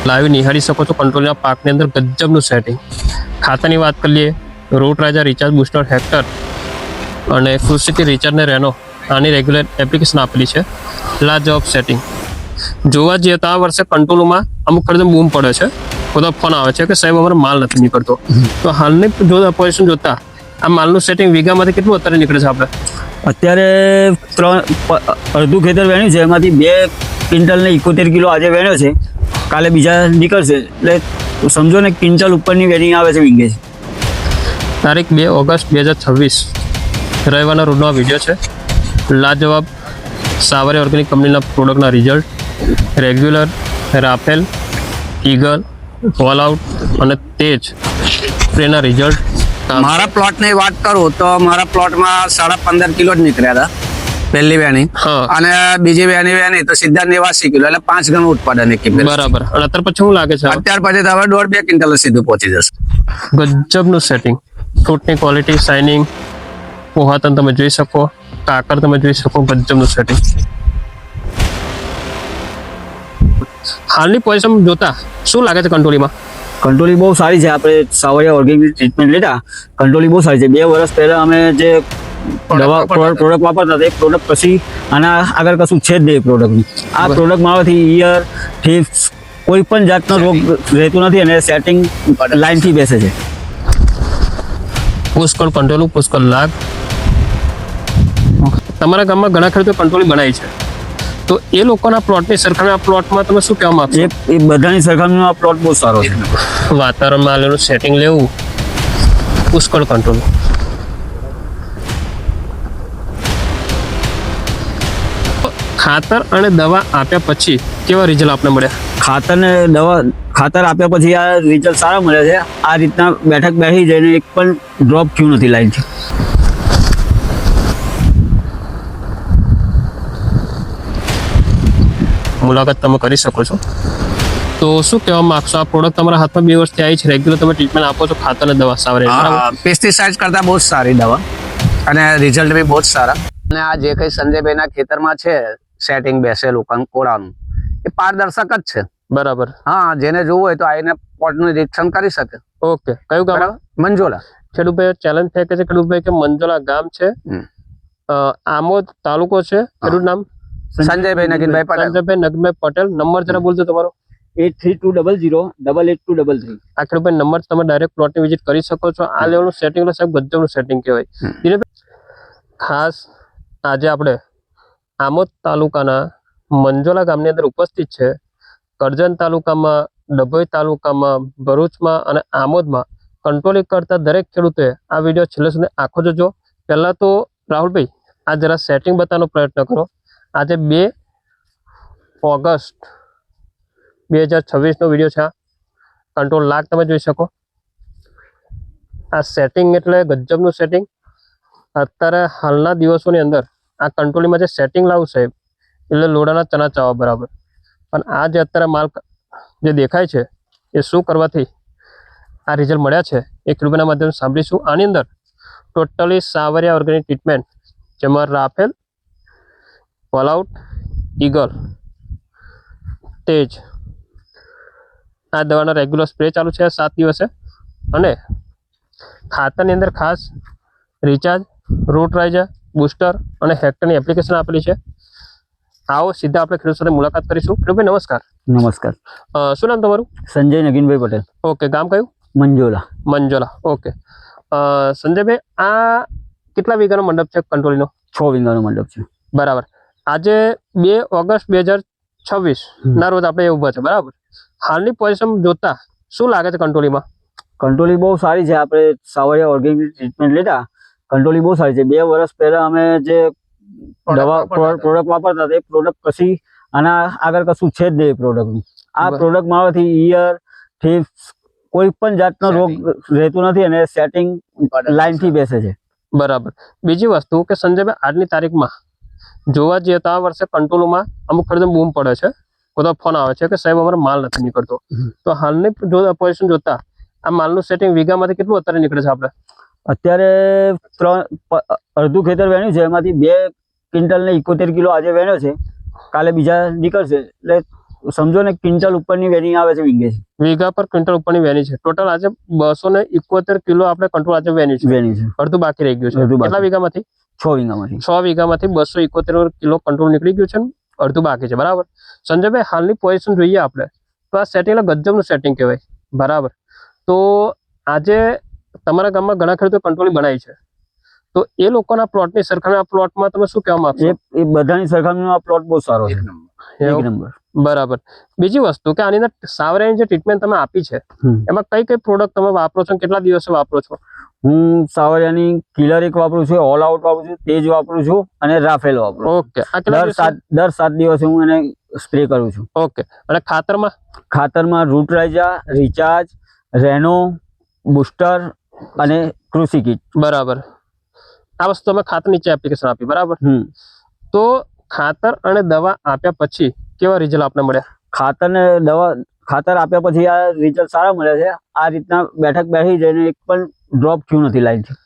Live નિહાળી શકો છો કંટ્રોલના પાકની અંદર ગજબનું સેટિંગ. ખાતાની વાત કરીએ, રૂટ રાજા રિચાર્જ બુસ્ટર હેક્ટર અને કૃષિથી રિચાર્જ ને રેનો આની રેગ્યુલર એપ્લિકેશન આપેલી છે. લાજવાબ સેટિંગ. જોવા જઈએ તો આ વર્ષે કંટ્રોલમાં અમુક ખર્ચ બૂમ પડે છે. બધા ફોન આવે છે કે સાહેબ અમારો માલ નથી નીકળતો. તો હાલની પોઝિશન જોતા આ માલનું સેટિંગ વીઘામાંથી કેટલું અત્યારે નીકળે છે આપણે? અત્યારે અડધું ખેતર વેણ્યું છે, એમાંથી 2 ક્વિન્ટલ ને 71 કિલો આજે વેણ્યો છે. કાલે બીજા નીકળશે, એટલે સમજો ને ક્વિન્ટલ ઉપરની વેણી આવે છે વીઘે. તારીખ 2 ઓગસ્ટ 2026 રવિવારના રોજનો આ વિડીયો છે. લાજવાબ સાવરિયા ઓર્ગેનિક કંપનીના પ્રોડક્ટના result, regular, Rafale, Eagle, all out અને તેજ સ્પ્રેના રિઝલ્ટ. મારા પ્લોટની વાત કરું તો મારા પ્લોટમાં 15.5 કિલો જ નીકળ્યા હતા પહેલી વેણી, અને બીજી વેણી તો સીધા 89 કિલો, એટલે 5 ગણું ઉત્પાદન એક. બરાબર. અને અત્યાર પછી શું લાગે છે? અત્યાર પછી તો હવે 1.5-2 ક્વિન્ટલ સીધું પહોંચી જશે. ગજબનું સેટિંગ. ફ્રૂટની ક્વોલિટી, શાઇનિંગ, પોહાતન તમે જોઈ શકો, કાકર તમે જોઈ શકો, ગજબનું સેટિંગ. હાલની પોઝિશન જોતા શું લાગે છે કંટ્રોલીમાં? કંટ્રોલી બહુ સારી છે. આપણે સાવરિયા ઓર્ગેનિક ટ્રીટમેન્ટ લેતા કંટ્રોલી બહુ સારી છે. 2 વર્ષ પહેલા અમે જે દવા પ્રોડક્ટ વાપરતા હતા, એ પ્રોડક્ટ પછી આના આગળ કશું છે જ નહીં પ્રોડક્ટનું. આ પ્રોડક્ટ મારવાથી ઈયર, ઠીપ્સ, કોઈ પણ જાતનો રોગ રહેતો નથી અને સેટિંગ લાઈનથી બેસે છે. પુષ્કળ કંટ્રોલ, પુષ્કળ લાગ. તમારા ગામમાં ઘણા ખેડૂતો કંટ્રોલી બનાવી છે, તો એ લોકોના પ્લોટની સરખામણી આ પ્લોટમાં તમે શું કહેવા માંગશો? એ બધાની સરખામણીમાં આ પ્લોટ બહુ સારો છે. વાતાવરણમાં આલેલું સેટિંગ લેવું, પુષ્કળ કંટ્રોલ. ખાતર અને દવા આપ્યા પછી કેવા રિઝલ્ટ આપણે મળ્યા? ખાતર આપ્યા પછી આ રિઝલ્ટ સારા મળ્યા છે. આ રીતના બેઠક બેસી જઈને એક પણ ડ્રોપ થયું નથી લાઈનથી. મુલાકાત તમે કરી શકો છો. તો શું કહેવા માંગશો? આ પ્રોડક્ટ તમારા હાથમાં 2 વર્ષથી આવી છે, રેગ્યુલર તમે ટ્રીટમેન્ટ આપો છો ખાતર અને દવા સાવરિયા. પેસ્ટિસાઇડ કરતા બહુ જ સારી દવા અને રિઝલ્ટ બી બહુ જ સારા. અને આ જે કઈ સંજયભાઈના ખેતરમાં છે સેટિંગ બેસેલું કંકોડાનું, એ પારદર્શક જ છે. બરાબર. હા, જેને જોવું હોય તો આવીને પ્લોટનું નિરીક્ષણ કરી શકે. ઓકે. કયું ગામ? મંજોલા. ખેડૂતભાઈ ચેલેન્જ થાય છે ખેડૂતભાઈ કે મંજોલા ગામ છે, આમોદ તાલુકો છે. ખેડૂત નામ? સંજયભાઈ નગીનભાઈ પટેલ. સંજયભાઈ નગીનભાઈ પટેલ. નંબર જરા બોલજો તમારો. 8320088233. આ ખેડૂતભાઈ નંબર તમે ડાયરેક્ટ પ્લોટની વિઝિટ કરી શકો છો. આ લેવલનું સેટિંગ સાહેબ ગજબનું સેટિંગ કહેવાય. ખાસ આજે આપણે આમોદ તાલુકાના મંજોલા ગામની અંદર ઉપસ્થિત છે. કરજણ તાલુકામાં, ડભોઈ તાલુકામાં, ભરૂચમાં અને આમોદમાં કંટ્રોલિંગ કરતા દરેક ખેડૂતોએ આ વિડીયો છેલ્લે સુધી આખો જોજો. પહેલાં તો રાહુલભાઈ આ જરા સેટિંગ બતાવવાનો પ્રયત્ન કરો. આજે 2 ઓગસ્ટ 2026નો વિડીયો છે. આ કંટ્રોલ લાગ તમે જોઈ શકો. આ સેટિંગ એટલે ગજબનું સેટિંગ. અત્યારે હાલના દિવસોની અંદર આ કંટ્રોલિંગમાં જે સેટિંગ લાવું સાહેબ, એટલે લોડાના ચના ચાવા બરાબર. પણ આ જે અત્યારે માલ જે દેખાય છે એ શું કરવાથી આ રિઝલ્ટ મળ્યા છે એ ખેડૂતોના માધ્યમથી સાંભળીશું. આની અંદર ટોટલી સાવરિયા ઓર્ગેનિક ટ્રીટમેન્ટ, જેમાં રાફેલ, ઓલ આઉટ, ઈગલ, તેજ આ દવાના રેગ્યુલર સ્પ્રે ચાલુ છે 7 દિવસે. અને ખાતરની અંદર ખાસ રિચાર્જ, રૂટ રાઇઝર, બુસ્ટર અને હેક્ટરની એપ્લિકેશન આપેલી છે. આવો સીધા આપણે ખેડૂત સાથે મુલાકાત કરીશું. ખેડૂતભાઈ નમસ્કાર. નમસ્કાર. શું નામ તમારું? સંજય નગીનભાઈ પટેલ. ઓકે. ગામ કયું? મંજોલા. મંજોલા. ઓકે. સંજયભાઈ, આ કેટલા વીઘાનો મંડપ છે કંટ્રોલીનો? 6 વીઘાનો મંડપ છે. બરાબર. આજે 2 ઓગસ્ટ 2026 ના રોજ આપણે એ ઉભા છે. બરાબર. હાલની પોઝિશન જોતા શું લાગે છે કંટ્રોલીમાં? કંટ્રોલી બહુ સારી છે. આપણે સાવરિયા ઓર્ગેનિક ટ્રીટમેન્ટ લેતા કંટ્રોલી બહુ સારી છે. 2 વર્ષ પહેલા અમે જે દવા પ્રોડક્ટ વાપરતા હતા, એ પ્રોડક્ટ પછી આના આગળ કશું છે જ નહીં પ્રોડક્ટનું. આ પ્રોડક્ટ મારવાથી ઈયર, ઠીપ્સ, કોઈ પણ જાતનો રોગ રહેતો નથી અને સેટિંગ લાઈનથી બેસે છે. બરાબર. બીજી વસ્તુ કે સંજયભાઈ, આજની તારીખમાં જોવા જઈએ તો આ વર્ષે કંટ્રોલમાં અમુક ખર્ચ બૂમ પડે છે. બધા ફોન આવે છે કે સાહેબ અમારો માલ નથી નીકળતો. તો હાલની પોઝિશન જોતા આ માલનું સેટિંગ વીઘામાંથી કેટલું અત્યારે નીકળે છે આપણે? અત્યારે અડધું ખેતર વેણ્યું છે, એમાંથી 2 ક્વિન્ટલ ને 71 કિલો આજે વેણ્યો છે. કાલે બીજા નીકળશે, એટલે સમજો ને ક્વિન્ટલ ઉપરની વેની આવે છે વીઘા પર ક્વિન્ટલ ઉપરની વેની છે. ટોટલ આજે 271 કિલો આપણે કંટ્રોલ આજે વેની છે. અડધું બાકી રહી ગયું છે. કેટલા વીઘામાંથી? 6 વીઘામાંથી. 6 વીઘામાંથી 271 કિલો કંટ્રોલ નીકળી ગયું છે, અડધું બાકી છે. બરાબર સંજયભાઈ, હાલની પોઝિશન જોઈએ આપણે તો આ સેટિંગ ગજબનું સેટિંગ કહેવાય. બરાબર, તો આજે તમારા ગામમાં ઘણા ખેડૂતો કંટ્રોલ બનાવી છે, તો એ લોકોના પ્લોટની સરખામણી આ પ્લોટમાં તમે શું કહેવા માંગશો? એ બધાની સરખામણીમાં આ પ્લોટ બહુ સારો છે. એક નંબર. બરાબર. બીજી વસ્તુ કે આની અંદર સાવરિયાની જે ટ્રીટમેન્ટ તમે આપી છે એમાં કઈ કઈ પ્રોડક્ટ તમે વાપરો છો, કેટલા દિવસે વાપરો છો? હું સાવરિયાની કિલર એક વાપરું છું, ઓલ આઉટ વાપરું છું, તેજ વાપરું છું અને રાફેલ વાપરું છું. ઓકે. આ કેટલા દર 7 દિવસે હું એને સ્પ્રે કરું છું. ઓકે. અને ખાતરમાં રૂટરાઇઝા, રિચાર્જ, રેનો, બુસ્ટર અને કૃષિ કીટ. બરાબર. આ વસ્તુ તમે ખાતર નીચે એપ્લિકેશન આપી. બરાબર, તો ખાતર અને દવા આપ્યા પછી કેવા રિઝલ્ટ આપને મળ્યા? ખાતર આપ્યા પછી આ રિઝલ્ટ સારા મળ્યા છે. આ રીતના બેઠી જઈને એક પણ ડ્રોપ થયું નથી લાઈનથી.